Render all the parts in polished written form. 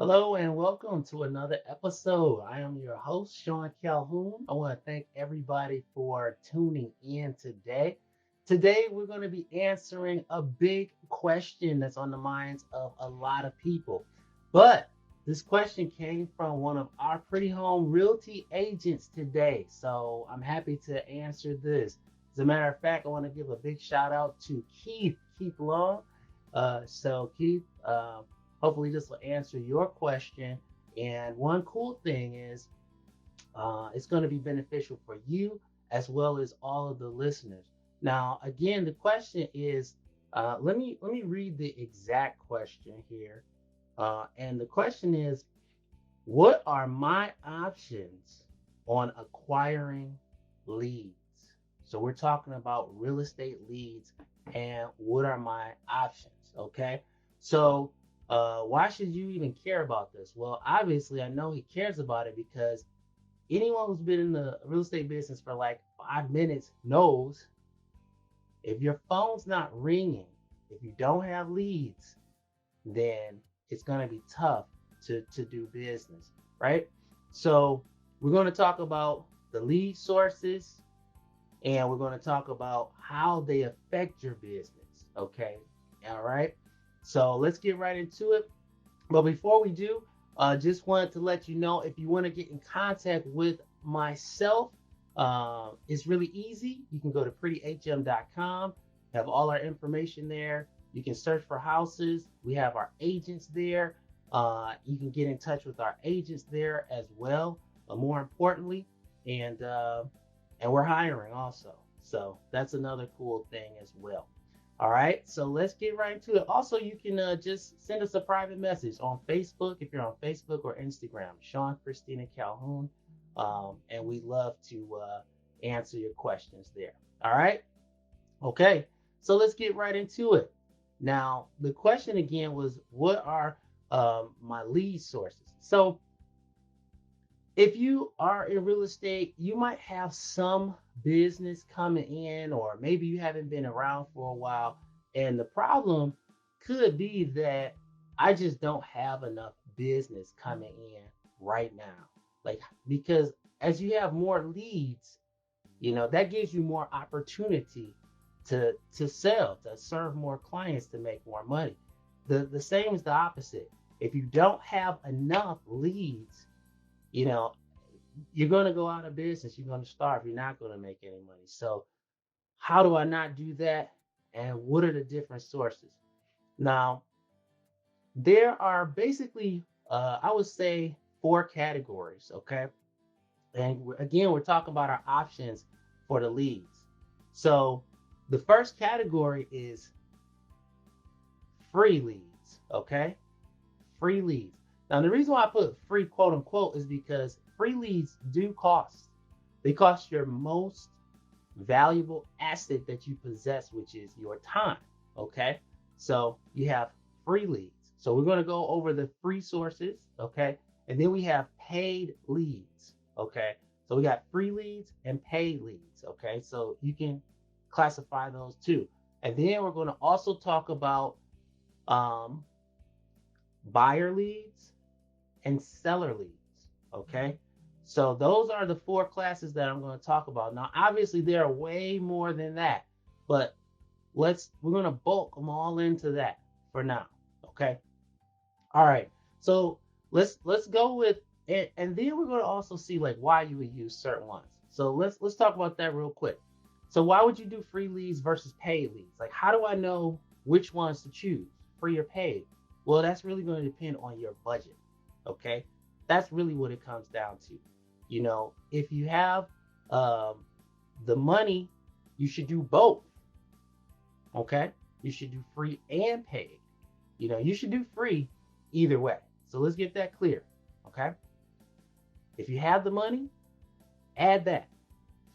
Hello and welcome to another episode. I am your host, Sean Calhoun. I want to thank everybody for tuning in today. Today, we're going to be answering a big question that's on the minds of a lot of people. But this question came from one of our Pretty Home Realty agents today. So I'm happy to answer this. As a matter of fact, I want to give a big shout out to Keith Long. Keith, hopefully, this will answer your question. And one cool thing is it's going to be beneficial for you as well as all of the listeners. Now, again, the question is let me read the exact question here. And the question is, what are my options on acquiring leads? So we're talking about real estate leads and what are my options? Okay. So why should you even care about this? Well, obviously, I know he cares about it because anyone who's been in the real estate business for like 5 minutes knows if your phone's not ringing, if you don't have leads, then it's going to be tough to do business, right? So we're going to talk about the lead sources and we're going to talk about how they affect your business. Okay. All right. So let's get right into it. But before we do, just wanted to let you know if you want to get in contact with myself, it's really easy. You can go to prettyhm.com, have all our information there. You can search for houses. We have our agents there. You can get in touch with our agents there as well. More importantly, and uh, and we're hiring also. So that's another cool thing as well. All right, so let's get right into it. Also, you can just send us a private message on Facebook if you're on Facebook or Instagram, Sean Christina Calhoun, and we love to answer your questions there. All right, okay, so let's get right into it. Now, the question again was, what are my lead sources? So if you are in real estate, you might have some business coming in, or maybe you haven't been around for a while. And the problem could be that I just don't have enough business coming in right now. Like, because as you have more leads, that gives you more opportunity to sell, to serve more clients, to make more money. The same is the opposite. If you don't have enough leads, you know, you're going to go out of business. You're going to starve. You're not going to make any money. So, how do I not do that? And what are the different sources? Now, there are basically, I would say, four categories. Okay. And again, we're talking about our options for the leads. So, the first category is free leads. Okay. Free leads. Now, the reason why I put free, quote unquote, is because free leads do cost. They cost your most valuable asset that you possess, which is your time. Okay. So you have free leads. So we're going to go over the free sources. Okay. And then we have paid leads. Okay. So we got free leads and paid leads. Okay. So you can classify those too. And then we're going to also talk about um, buyer leads and seller leads. Okay. So those are the four classes that I'm going to talk about. Now, obviously, there are way more than that, but we're going to bulk them all into that for now. Okay. All right. So let's go with and then we're going to also see like why you would use certain ones. So let's talk about that real quick. So why would you do free leads versus paid leads? Like, how do I know which ones to choose, free or paid? Well, that's really going to depend on your budget. Okay. That's really what it comes down to. If you have um, the money, you should do both. Okay. You should do free and paid. You should do free either way. So let's get that clear. Okay. If you have the money, add that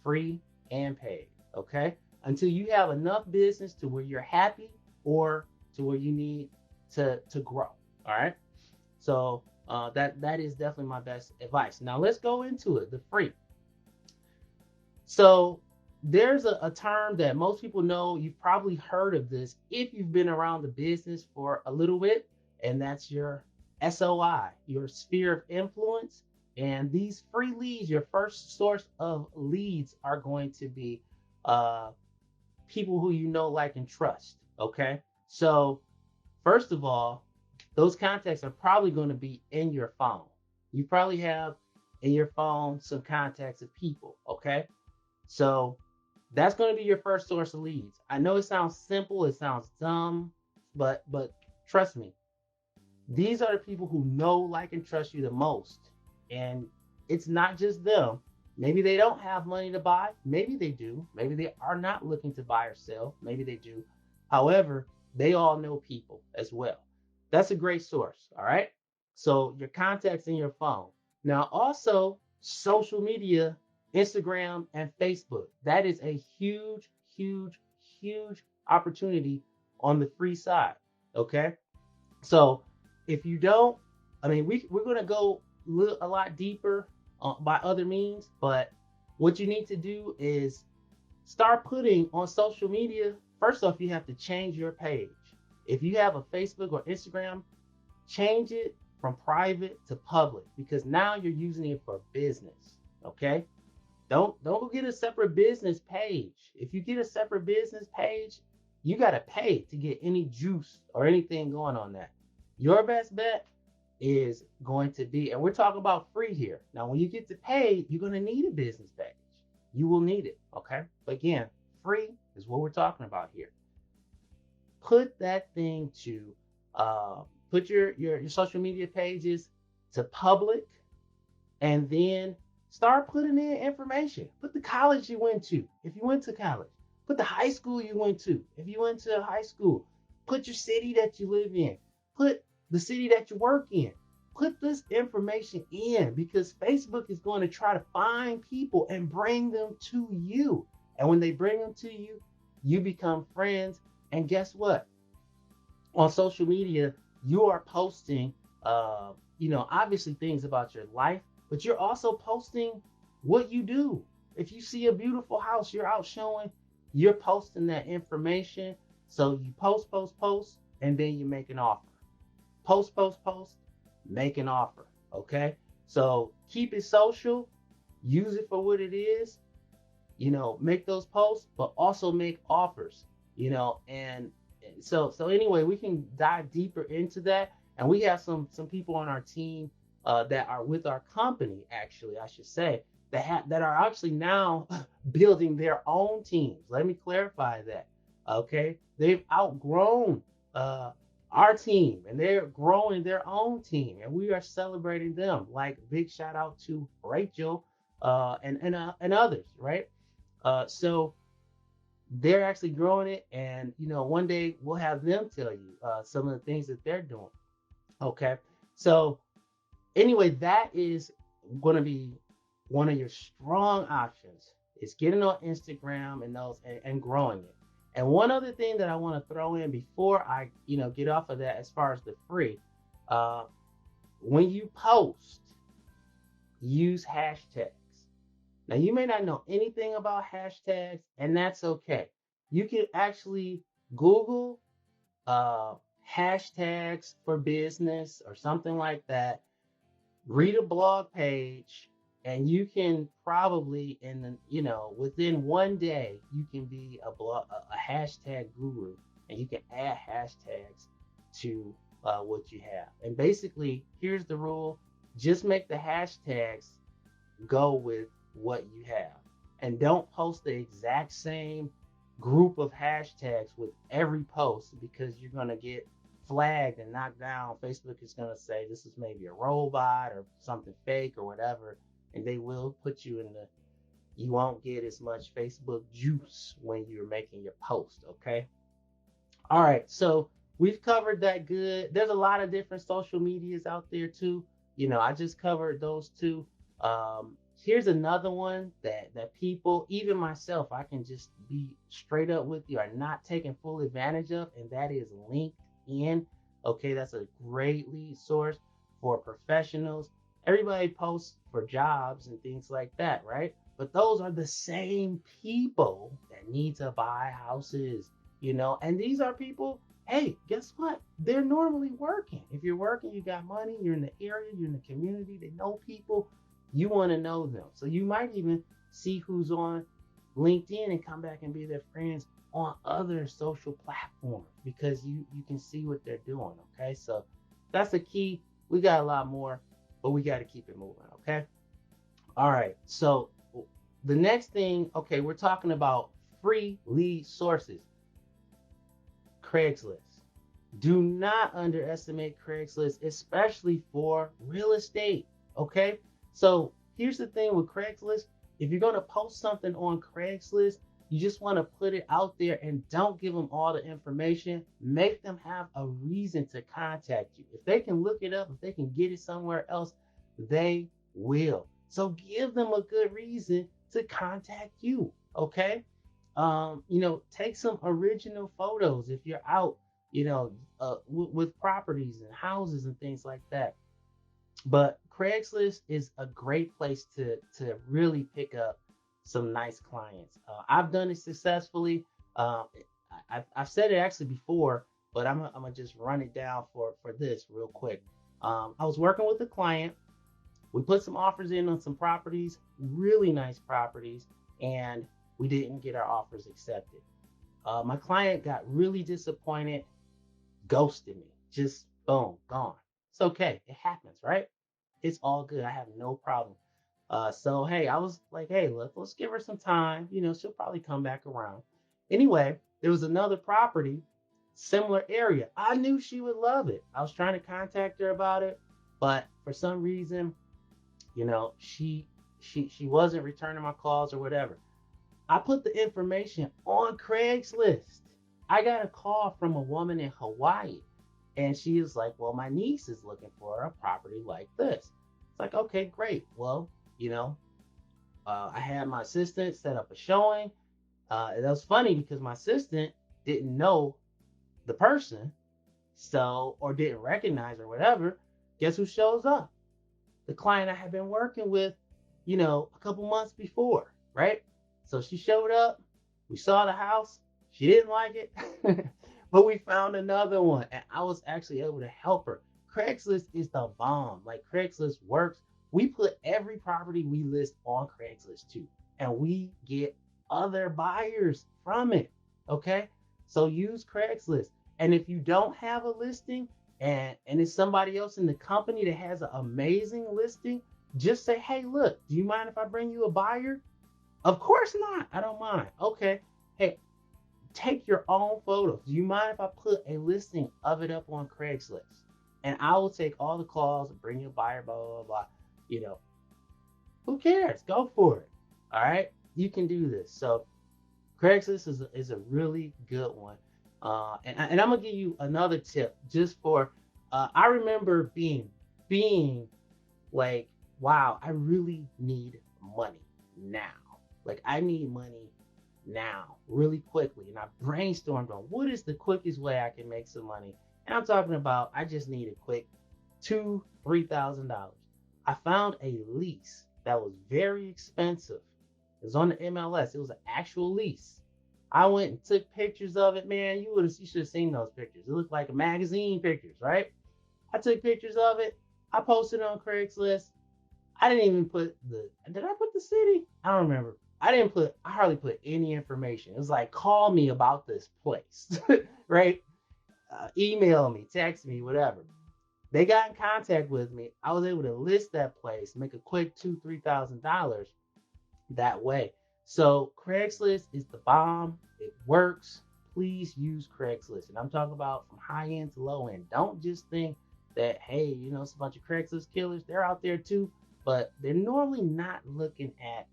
free and paid. Okay. Until you have enough business to where you're happy or to where you need to grow. All right. So that is definitely my best advice. Now let's go into it. The free. So there's a term that most people know. You've probably heard of this if you've been around the business for a little bit, and that's your SOI, your sphere of influence. And these free leads, your first source of leads are going to be uh, people who you know, like, and trust. Okay. So, first of all, those contacts are probably going to be in your phone. You probably have in your phone some contacts of people. Okay. So, that's going to be your first source of leads. I know it sounds simple, it sounds dumb, but trust me, these are the people who know, like, and trust you the most. And it's not just them. Maybe they don't have money to buy. Maybe they do. Maybe they are not looking to buy or sell. Maybe they do. However, they all know people as well. That's a great source. All right. So your contacts in your phone. Now, also social media, Instagram and Facebook. That is a huge, huge, huge opportunity on the free side. Okay. So if you don't, I mean, we're going to go a lot deeper by other means, but what you need to do is start putting on social media. First off, you have to change your page. If you have a Facebook or Instagram, change it from private to public, because now you're using it for business. Okay. Don't go get a separate business page. If you get a separate business page, you got to pay to get any juice or anything going on that. Your best bet is going to be, and we're talking about free here. Now, when you get to pay, you're going to need a business page. You will need it. Okay. But again, free is what we're talking about here. Put that thing to, put your social media pages to public, and then start putting in information. Put the college you went to, if you went to college. Put the high school you went to, if you went to high school. Put your city that you live in. Put the city that you work in. Put this information in, because Facebook is going to try to find people and bring them to you. And when they bring them to you, you become friends. And guess what? On social media, you are posting, obviously things about your life, but you're also posting what you do. If you see a beautiful house, you're out showing, you're posting that information. So you post, and then you make an offer. Post, make an offer. Okay. So keep it social, use it for what it is, make those posts, but also make offers, and so anyway, we can dive deeper into that. And we have some people on our team that are with our company, actually, I should say, that are actually now building their own teams. Let me clarify that. Okay, they've outgrown our team, and they're growing their own team, and we are celebrating them. Like, big shout out to Rachel and others, right? So they're actually growing it, and one day we'll have them tell you some of the things that they're doing. Okay, so anyway, that is going to be one of your strong options, is getting on Instagram and those, and growing it. And one other thing that I want to throw in before I get off of that, as far as the free, when you post, use hashtags. Now, you may not know anything about hashtags, and that's okay. You can actually Google hashtags for business or something like that. Read a blog page, and you can probably, within one day, you can be a hashtag guru, and you can add hashtags to what you have. And basically, here's the rule: just make the hashtags go with what you have, and don't post the exact same group of hashtags with every post, because you're going to get flagged and knocked down. Facebook is going to say this is maybe a robot or something fake or whatever, and they will put you in you won't get as much Facebook juice when you're making your post. Okay. All right, so we've covered that good. There's a lot of different social medias out there too. I just covered those two. Here's another one that people, even myself, I can just be straight up with you, are not taking full advantage of, and that is LinkedIn. Okay, that's a great lead source for professionals. Everybody posts for jobs and things like that, right? But those are the same people that need to buy houses, and these are people hey, guess what? They're normally working. If you're working, you got money, you're in the area, you're in the community, they know people, you want to know them. So you might even see who's on LinkedIn and come back and be their friends on other social platforms because you can see what they're doing. Okay. So that's the key. We got a lot more, but we got to keep it moving. Okay. All right. So the next thing, okay, we're talking about free lead sources. Craigslist. Do not underestimate Craigslist, especially for real estate. Okay. So here's the thing with Craigslist. If you're going to post something on Craigslist, you just want to put it out there and don't give them all the information. Make them have a reason to contact you. If they can look it up, if they can get it somewhere else, they will. So give them a good reason to contact you. Okay. Take some original photos if you're out, with properties and houses and things like that. But Craigslist is a great place to really pick up some nice clients. I've done it successfully. I've said it actually before, but I'm gonna just run it down for this real quick. I was working with a client. We put some offers in on some properties, really nice properties, and we didn't get our offers accepted. My client got really disappointed, ghosted me, just boom, gone. It's okay, it happens, right? It's all good. I have no problem. So hey, I was like, hey, let's give her some time. She'll probably come back around. Anyway, there was another property, similar area. I knew she would love it. I was trying to contact her about it, but for some reason, she wasn't returning my calls or whatever. I put the information on Craigslist. I got a call from a woman in Hawaii, and she was like, well, my niece is looking for a property like this. It's like, okay, great. Well, I had my assistant set up a showing. That was funny because my assistant didn't know the person, or didn't recognize or whatever. Guess who shows up? The client I had been working with, a couple months before, right? So she showed up. We saw the house. She didn't like it, but we found another one, and I was actually able to help her. Craigslist is the bomb. Like Craigslist works. We put every property we list on Craigslist too, and we get other buyers from it. Okay, so use Craigslist. And if you don't have a listing, and it's somebody else in the company that has an amazing listing, just say, hey, look, do you mind if I bring you a buyer? Of course not. I don't mind. Okay. Hey, take your own photos. Do you mind if I put a listing of it up on Craigslist? And I will take all the calls and bring you a buyer, blah, blah, blah. You know, who cares? Go for it. All right. You can do this. So Craigslist is a really good one. And I'm gonna give you another tip just for I remember being like, wow, I really need money now. Like I need money now, really quickly. And I brainstormed on what is the quickest way I can make some money. And I'm talking about I just need a quick $2,000-3,000. I found a lease that was very expensive. It was on the MLS. It was an actual lease. I went and took pictures of it, man. You should have seen those pictures. It looked like magazine pictures, right? I took pictures of it. I posted it on Craigslist. I didn't even did I put the city? I don't remember. I hardly put any information. It was like, call me about this place, right? Email me, text me, whatever. They got in contact with me. I was able to list that place, make a quick $2,000-3,000 that way. So Craigslist is the bomb. It works. Please use Craigslist. And I'm talking about from high end to low end. Don't just think that, hey, it's a bunch of Craigslist killers. They're out there too, but they're normally not looking at,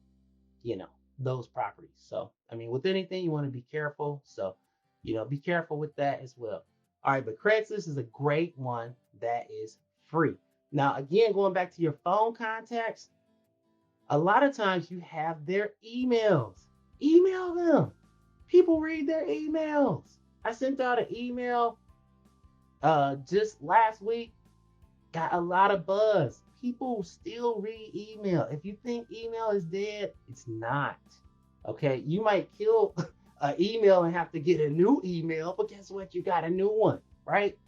those properties. So, I mean, with anything, you want to be careful. So, be careful with that as well. All right, but Craigslist is a great one that is free. Now, again, going back to your phone contacts, a lot of times you have their emails. Email them. People read their emails. I sent out an email just last week, got a lot of buzz. People still read email. If you think email is dead, it's not. Okay, you might kill an email and have to get a new email, but guess what? You got a new one, right?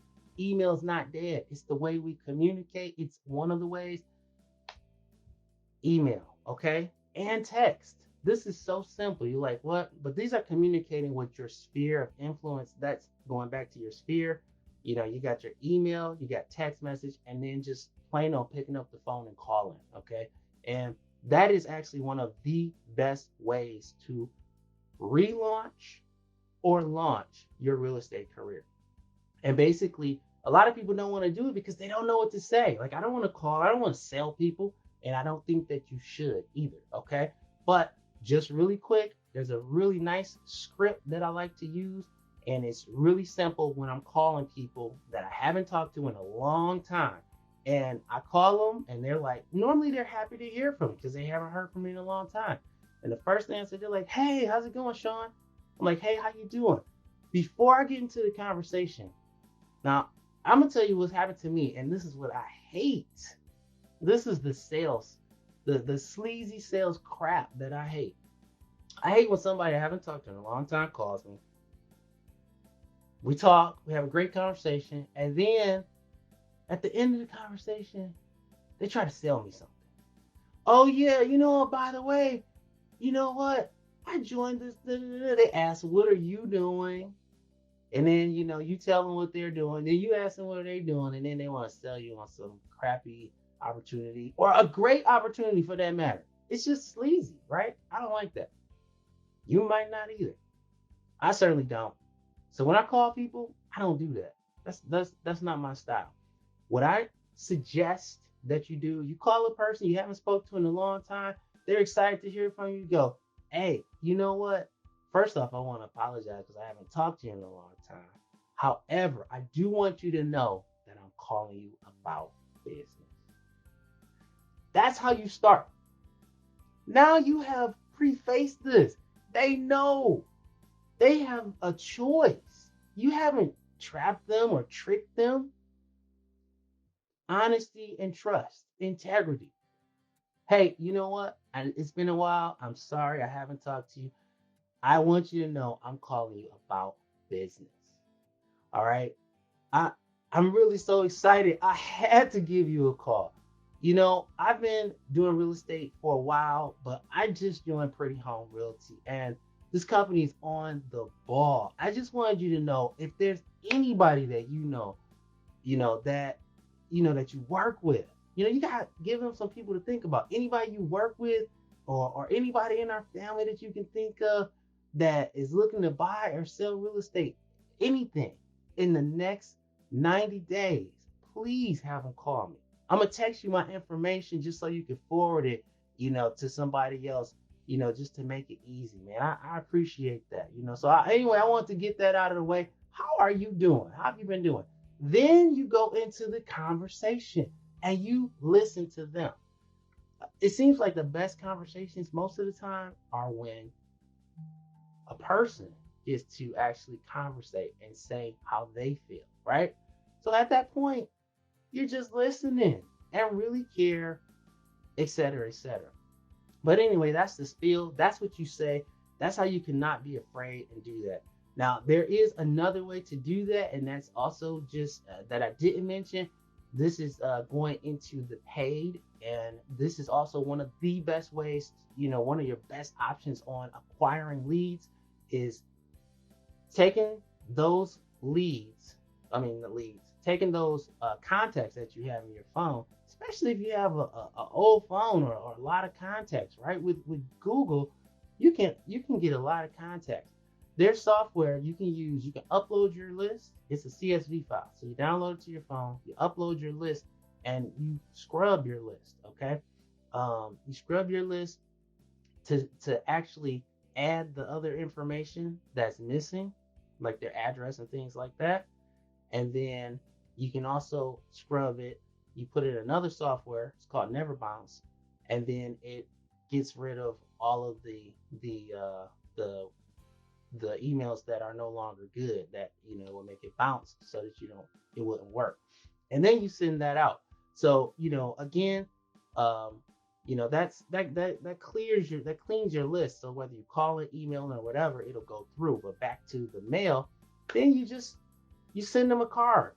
Email's not dead. It's the way we communicate. It's one of the ways. Email, okay? And text. This is so simple. You're like, what? But these are communicating with your sphere of influence. That's going back to your sphere. You got your email, you got text message, and then just plain on picking up the phone and calling, okay? And that is actually one of the best ways to relaunch or launch your real estate career. And basically, a lot of people don't want to do it because they don't know what to say. Like, I don't want to call, I don't want to sell people, and I don't think that you should either. Okay. But just really quick, there's a really nice script that I like to use, and it's really simple when I'm calling people that I haven't talked to in a long time. And I call them, and they're like, normally they're happy to hear from me because they haven't heard from me in a long time. And the first answer, they're like, hey, how's it going, Sean? I'm like, hey, how you doing? Before I get into the conversation, now, I'm gonna tell you what's happened to me, and this is what I hate. This is the sales, the sleazy sales crap that I hate. I hate when somebody I haven't talked to in a long time calls me. We talk, we have a great conversation, and then at the end of the conversation, they try to sell me something. Oh yeah, by the way, you know what? I joined this. They ask, what are you doing? And then, you tell them what they're doing. Then you ask them what they're doing. And then they want to sell you on some crappy opportunity or a great opportunity for that matter. It's just sleazy, right? I don't like that. You might not either. I certainly don't. So when I call people, I don't do that. That's not my style. What I suggest that you do, you call a person you haven't spoken to in a long time. They're excited to hear from you. You go, hey, you know what? First off, I want to apologize because I haven't talked to you in a long time. However, I do want you to know that I'm calling you about business. That's how you start. Now you have prefaced this. They know. They have a choice. You haven't trapped them or tricked them. Honesty and trust, integrity. Hey, you know what? It's been a while. I'm sorry I haven't talked to you. I want you to know I'm calling you about business. All right. I I'm really so excited. I had to give you a call. I've been doing real estate for a while, but I just joined Pretty Home Realty, and this company is on the ball. I just wanted you to know if there's anybody that that you work with. You gotta give them some people to think about. Anybody you work with, or anybody in our family that you can think of that is looking to buy or sell real estate, anything in the next 90 days, please have them call me. I'm gonna text you my information just so you can forward it, to somebody else, just to make it easy, man. I appreciate that, So anyway, I want to get that out of the way. How are you doing? How have you been doing? Then you go into the conversation and you listen to them. It seems like the best conversations most of the time are when a person is to actually conversate and say how they feel, right? So at that point, you're just listening and really care, etc., etc. But anyway, that's the spiel. That's what you say. That's how you cannot be afraid and do that. Now, there is another way to do that, and that's also just that I didn't mention. This is going into the paid, and this is also one of the best ways, one of your best options on acquiring leads is taking those leads, taking those contacts that you have in your phone, especially if you have a old phone or a lot of contacts, right? With Google, you can get a lot of contacts. There's software you can use. You can upload your list. It's a CSV file. So you download it to your phone, you upload your list, and you scrub your list, okay? You scrub your list to actually add the other information that's missing, like their address and things like that. And then you can also scrub it. You put it in another software. It's called Never Bounce, and then it gets rid of all of the emails that are no longer good, that will make it bounce so that it wouldn't work. And then you send that out. So again, That cleans your list. So whether you call it, email, or whatever, it'll go through. But back to the mail, then you send them a card.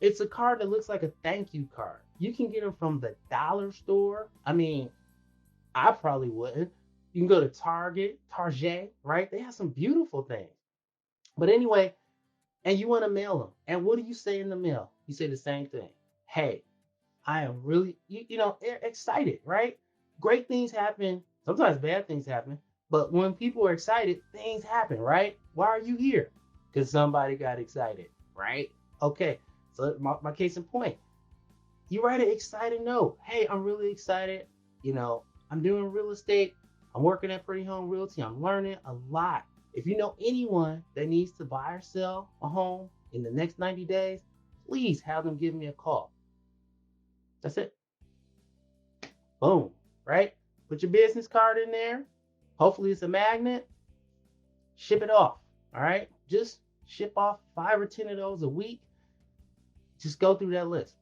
It's a card that looks like a thank you card. You can get them from the dollar store. I mean, I probably wouldn't. You can go to Target, right? They have some beautiful things. But anyway, and you want to mail them. And what do you say in the mail? You say the same thing. Hey, I am really, excited, right? Great things happen. Sometimes bad things happen. But when people are excited, things happen, right? Why are you here? Because somebody got excited, right? Okay. So my case in point, you write an excited note. Hey, I'm really excited. I'm doing real estate. I'm working at Pretty Home Realty. I'm learning a lot. If you know anyone that needs to buy or sell a home in the next 90 days, please have them give me a call. That's it. Boom, right? Put your business card in there. Hopefully it's a magnet. Ship it off. All right. Just ship off 5 or 10 of those a week. Just go through that list.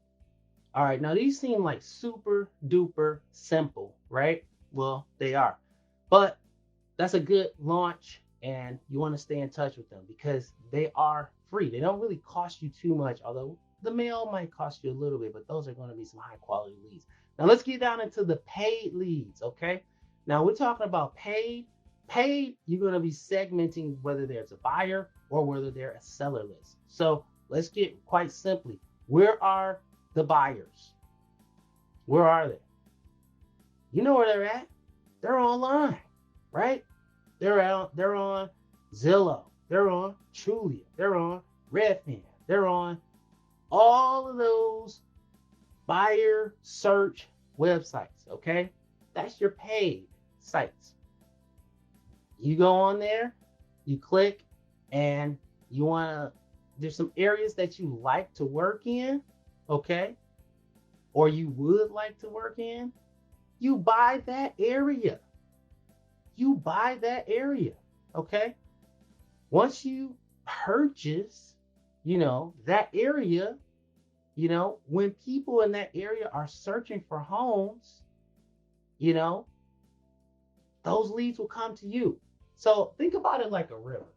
All right. Now these seem like super duper simple, right? Well, they are. But that's a good launch, and you want to stay in touch with them because they are free. They don't really cost you too much, although the mail might cost you a little bit, but those are going to be some high quality leads. Now let's get down into the paid leads, okay? Now we're talking about paid. Paid, you're going to be segmenting whether there's a buyer or whether they're a seller list. So let's get quite simply, where are the buyers? Where are they? You know where they're at. They're online, right? They're on Zillow. They're on Trulia. They're on Redfin. They're on all of those buyer search websites, okay? That's your paid sites. You go on there, you click, and there's some areas that you like to work in, okay? Or you would like to work in. You buy that area. Okay? Once you purchase, that area, when people in that area are searching for homes, those leads will come to you. So think about it like a river.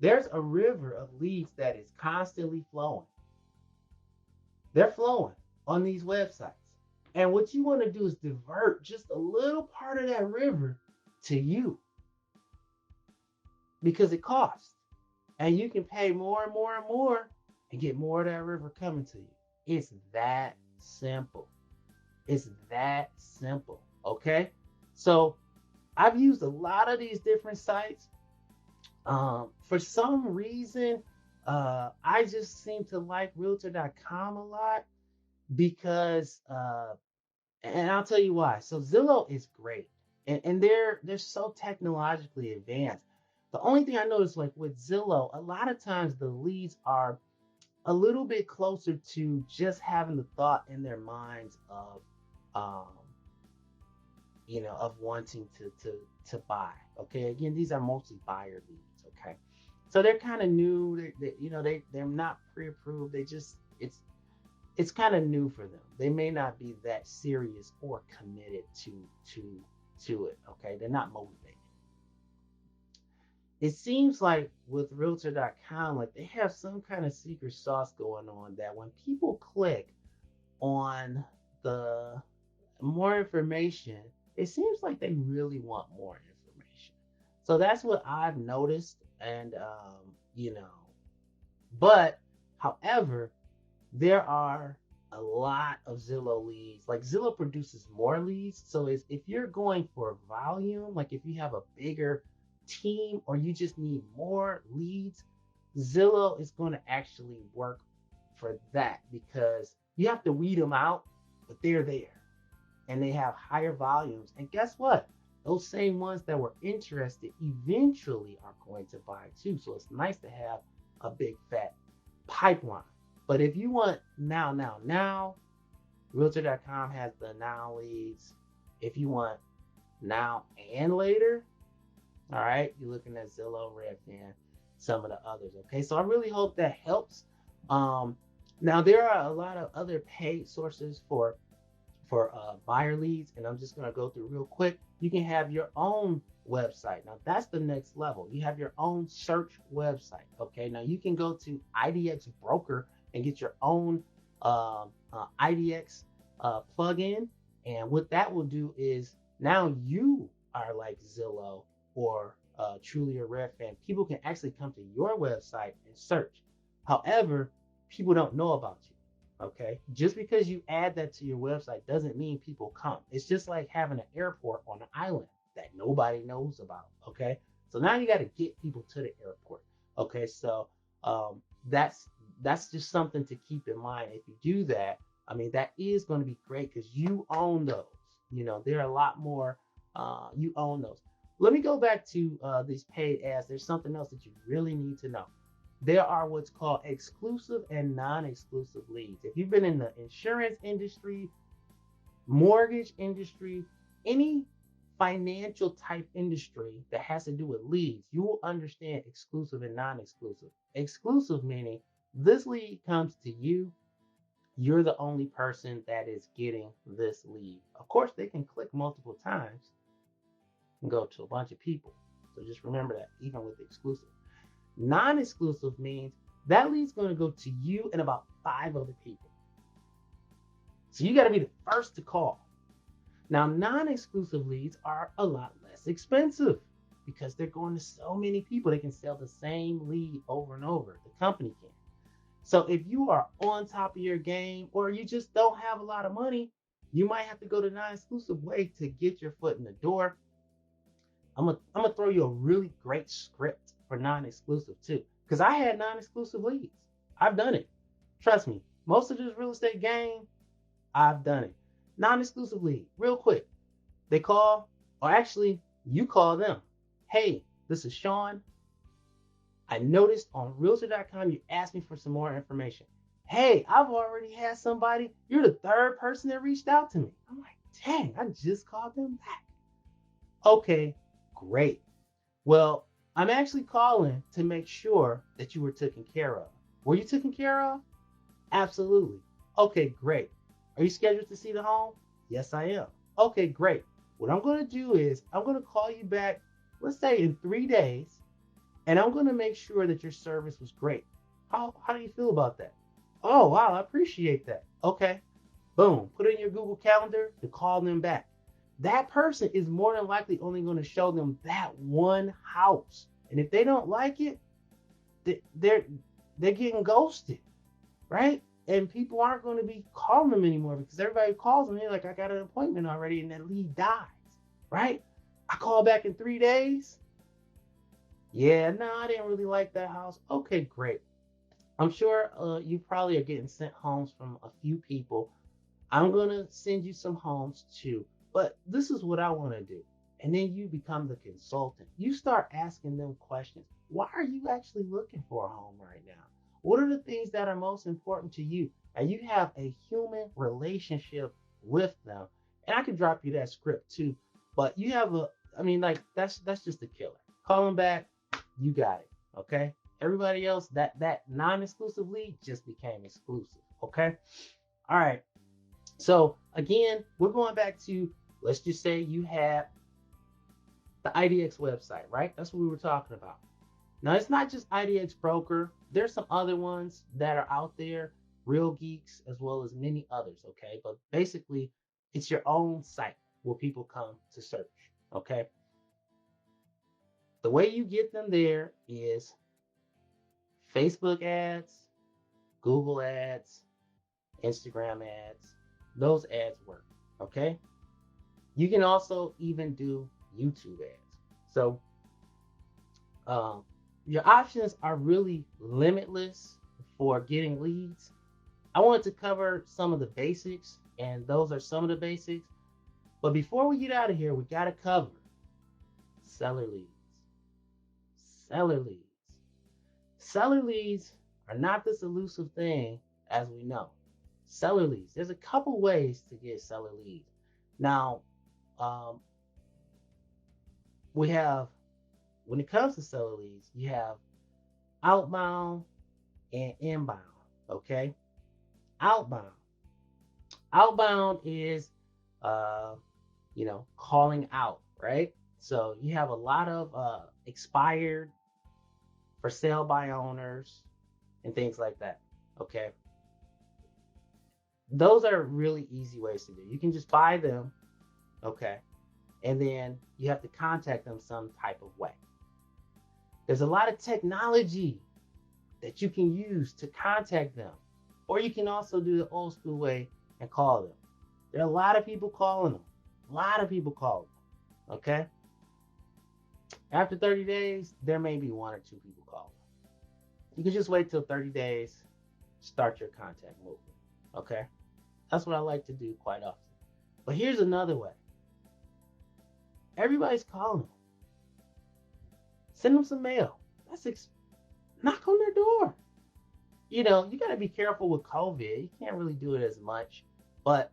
There's a river of leads that is constantly flowing. They're flowing on these websites. And what you want to do is divert just a little part of that river to you because it costs. And you can pay more and more and more and get more of that river coming to you. It's that simple. Okay? So I've used a lot of these different sites. For some reason, I just seem to like Realtor.com a lot because and I'll tell you why. So Zillow is great, and they're so technologically advanced. The only thing I noticed, like with Zillow, a lot of times the leads are a little bit closer to just having the thought in their minds of, of wanting to buy. Okay, again, these are mostly buyer leads. Okay, so they're kind of new. They're not pre-approved. It's kind of new for them. They may not be that serious or committed to it. Okay, they're not motivated. It seems like with Realtor.com, like they have some kind of secret sauce going on that when people click on the more information, it seems like they really want more information. So that's what I've noticed, and but however, there are a lot of Zillow leads. Like Zillow produces more leads. So if you're going for volume, like if you have a bigger team or you just need more leads, Zillow is going to actually work for that because you have to weed them out, but they're there and they have higher volumes. And guess what? Those same ones that were interested eventually are going to buy too. So it's nice to have a big fat pipeline. But if you want now, Realtor.com has the now leads. If you want now and later, all right, you're looking at Zillow, Redfin, some of the others. Okay, so I really hope that helps. Now there are a lot of other paid sources for for buyer leads, and I'm just going to go through real quick. You can have your own website. Now that's the next level. You have your own search website. Okay, now you can go to IDX Broker and get your own IDX plugin, and what that will do is now you are like Zillow or Truly or Redfin. People can actually come to your website and search. However, people don't know about you. Okay, just because you add that to your website doesn't mean people come. It's just like having an airport on an island that nobody knows about. Okay, so now you got to get people to the airport. Okay, so um, that's that's just something to keep in mind. If you do that, I mean, that is going to be great because you own those. You know, there are a lot more. You own those. Let me go back to these paid ads. There's something else that you really need to know. There are what's called exclusive and non-exclusive leads. If you've been in the insurance industry, mortgage industry, any financial type industry that has to do with leads, you will understand exclusive and non-exclusive. Exclusive meaning this lead comes to you, you're the only person that is getting this lead. Of course, they can click multiple times and go to a bunch of people. So just remember that, even with exclusive. Non-exclusive means that lead's going to go to you and about 5 other people. So you got to be the first to call. Now, non-exclusive leads are a lot less expensive because they're going to so many people. They can sell the same lead over and over. The company can. So if you are on top of your game or you just don't have a lot of money, you might have to go the non-exclusive way to get your foot in the door. I'm gonna throw you a really great script for non-exclusive too, because I had non-exclusive leads. I've done it. Trust me. Most of this real estate game, I've done it. Non-exclusive lead, real quick. They call, or actually, you call them. Hey, this is Sean. I noticed on Realtor.com you asked me for some more information. Hey, I've already had somebody. You're the 3rd person that reached out to me. I'm like, dang, I just called them back. Okay, great. Well, I'm actually calling to make sure that you were taken care of. Were you taken care of? Absolutely. Okay, great. Are you scheduled to see the home? Yes, I am. Okay, great. What I'm going to do is I'm going to call you back, let's say in 3 days, and I'm going to make sure that your service was great. How do you feel about that? Oh, wow, I appreciate that. Okay. Boom. Put it in your Google Calendar to call them back. That person is more than likely only going to show them that one house. And if they don't like it, they're getting ghosted, right? And people aren't going to be calling them anymore because everybody calls them. They're like, I got an appointment already, and that lead dies, right? I call back in 3 days. Yeah, no, I didn't really like that house. Okay, great. I'm sure you probably are getting sent homes from a few people. I'm going to send you some homes too. But this is what I want to do. And then you become the consultant. You start asking them questions. Why are you actually looking for a home right now? What are the things that are most important to you? And you have a human relationship with them. And I could drop you that script too. But you have that's just a killer. Call them back. You got it. Okay. Everybody else, that non-exclusive lead just became exclusive. Okay. All right. So again, we're going back to, let's just say you have the IDX website, right? That's what we were talking about. Now, it's not just IDX Broker. There's some other ones that are out there, Real Geeks, as well as many others, okay? But basically, it's your own site where people come to search, okay? The way you get them there is Facebook ads, Google ads, Instagram ads. Those ads work, okay? You can also even do YouTube ads. So your options are really limitless for getting leads. I wanted to cover some of the basics, and those are some of the basics. But before we get out of here, we got to cover seller leads. Seller leads. Seller leads are not this elusive thing as we know. Seller leads. There's a couple ways to get seller leads. Now, we have, when it comes to seller leads, you have outbound and inbound, okay? Outbound. Outbound is uh, calling out, right? So you have a lot of expired for sale by owners and things like that. Okay. Those are really easy ways to do. You can just buy them, okay, and then you have to contact them some type of way. There's a lot of technology that you can use to contact them, or you can also do the old school way and call them. There are a lot of people calling them. A lot of people calling them. Okay. After 30 days, there may be one or two people calling. You can just wait till 30 days, start your contact movement. Okay. That's what I like to do quite often. But here's another way. Everybody's calling them. Send them some mail. Knock on their door. You got to be careful with COVID. You can't really do it as much, but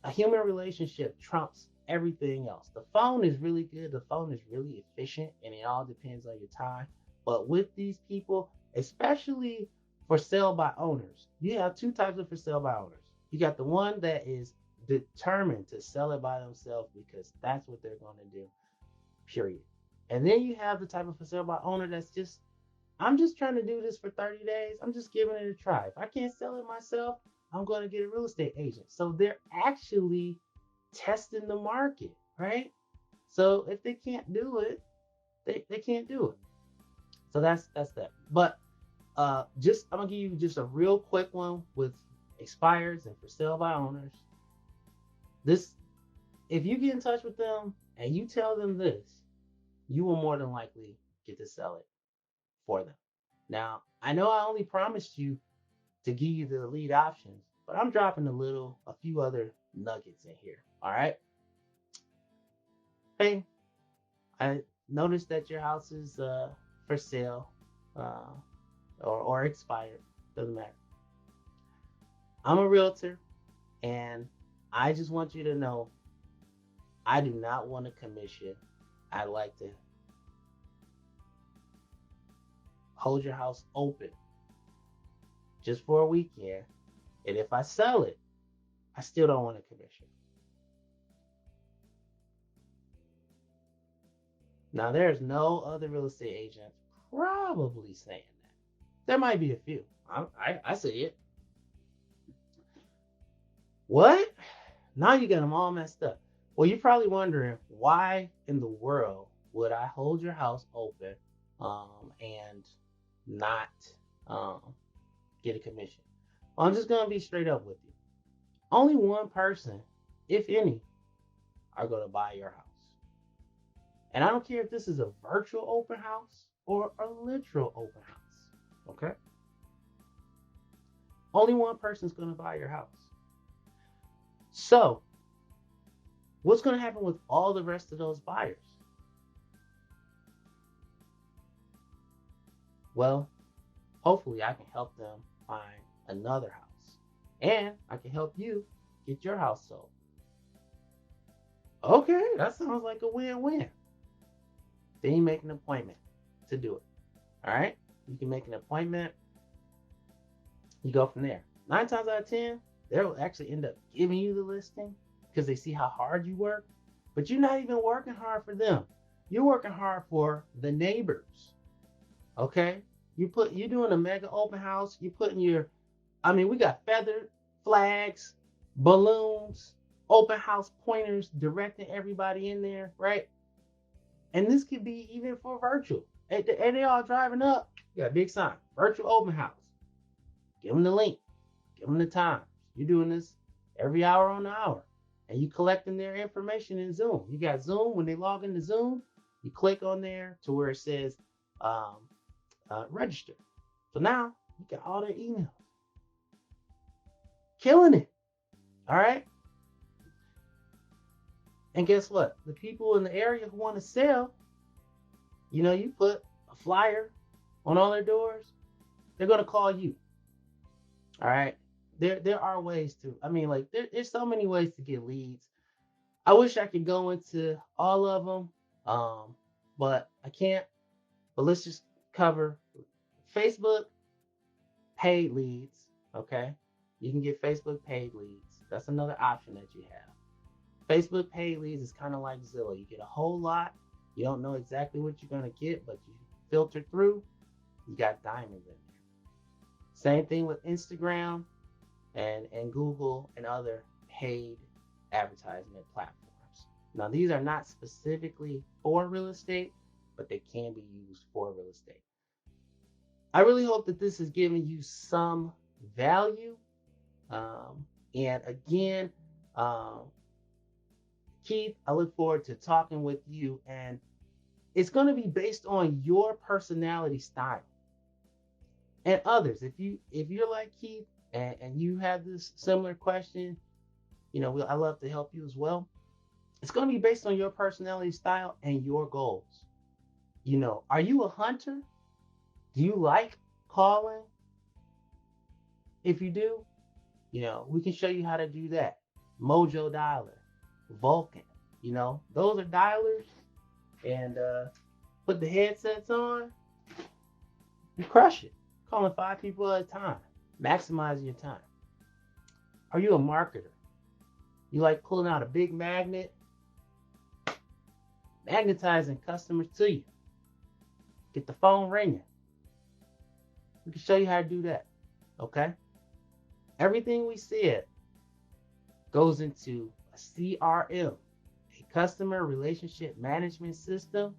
a human relationship trumps everything else. The phone is really good. The phone is really efficient, and it all depends on your time. But with these people, especially for sale by owners, you have two types of for sale by owners. You got the one that is determined to sell it by themselves because that's what they're going to do, period. And then you have the type of for sale by owner that's just, I'm just trying to do this for 30 days. I'm just giving it a try. If I can't sell it myself, I'm going to get a real estate agent. So they're actually testing the market, right? So if they can't do it, they can't do it. So that's that. But just I'm gonna give you just a real quick one with expires and for sale by owners. This, if you get in touch with them and you tell them this, you will more than likely get to sell it for them. Now, I know I only promised you to give you the lead options, but I'm dropping a few other nuggets in here. All right. Hey, I noticed that your house is for sale uh, or expired. Doesn't matter. I'm a realtor, and I just want you to know I do not want a commission. I'd like to hold your house open just for a weekend. And if I sell it, I still don't want a commission. Now, there's no other real estate agent probably saying that. There might be a few. I see it. What? Now you got them all messed up. Well, you're probably wondering why in the world would I hold your house open and not um, get a commission? Well, I'm just going to be straight up with you. Only one person, if any, are going to buy your house. And I don't care if this is a virtual open house or a literal open house. Okay? Only one person's going to buy your house. So, what's going to happen with all the rest of those buyers? Well, hopefully I can help them find another house. And I can help you get your house sold. Okay, that sounds like a win-win. Then you make an appointment to do it. All right? You can make an appointment. You go from there. 9 times out of 10, they'll actually end up giving you the listing because they see how hard you work. But you're not even working hard for them. You're working hard for the neighbors. Okay? You're doing a mega open house. You're putting we got feathered flags, balloons, open house pointers directing everybody in there, right? And this could be even for virtual. And they all driving up. You got a big sign, virtual open house. Give them the link. Give them the times. You're doing this every hour on the hour. And you collecting their information in Zoom. You got Zoom. When they log into Zoom, you click on there to where it says register. So now you got all their emails. Killing it. All right. And guess what? The people in the area who want to sell, you put a flyer on all their doors, they're going to call you. All right. There are ways to, there's so many ways to get leads. I wish I could go into all of them, but I can't. But let's just cover Facebook paid leads. Okay. You can get Facebook paid leads. That's another option that you have. Facebook paid leads is kind of like Zillow. You get a whole lot. You don't know exactly what you're going to get, but you filter through, you got diamonds in there. Same thing with Instagram and Google and other paid advertisement platforms. Now, these are not specifically for real estate, but they can be used for real estate. I really hope that this has given you some value. And again, um, Keith, I look forward to talking with you, and it's going to be based on your personality style and others. If you're like Keith and you have this similar question, I love to help you as well. It's going to be based on your personality style and your goals. Are you a hunter? Do you like calling? If you do, we can show you how to do that. Mojo Dialer, Vulcan, those are dialers. And put the headsets on, you crush it. Calling 5 people at a time, maximizing your time. Are you a marketer? You like pulling out a big magnet, magnetizing customers to you. Get the phone ringing. We can show you how to do that. Okay? Everything we said goes into a CRM, a customer relationship management system,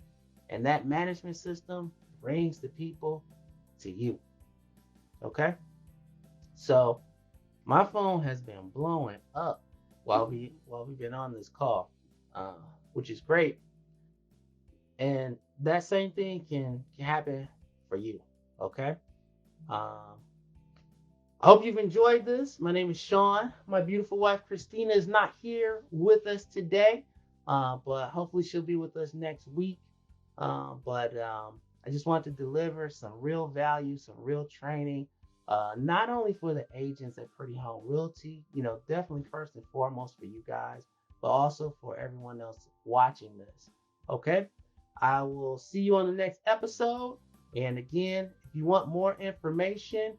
and that management system brings the people to you. Okay? So my phone has been blowing up while we've been on this call, which is great. And that same thing can happen for you. Okay? Um, I hope you've enjoyed this. My name is Sean. My beautiful wife Christina is not here with us today, but hopefully she'll be with us next week. But I just want to deliver some real value, some real training, not only for the agents at Pretty Home Realty, definitely first and foremost for you guys, but also for everyone else watching this. Okay? I will see you on the next episode. And again, if you want more information,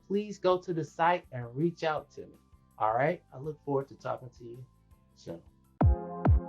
please go to the site and reach out to me. All right? I look forward to talking to you soon.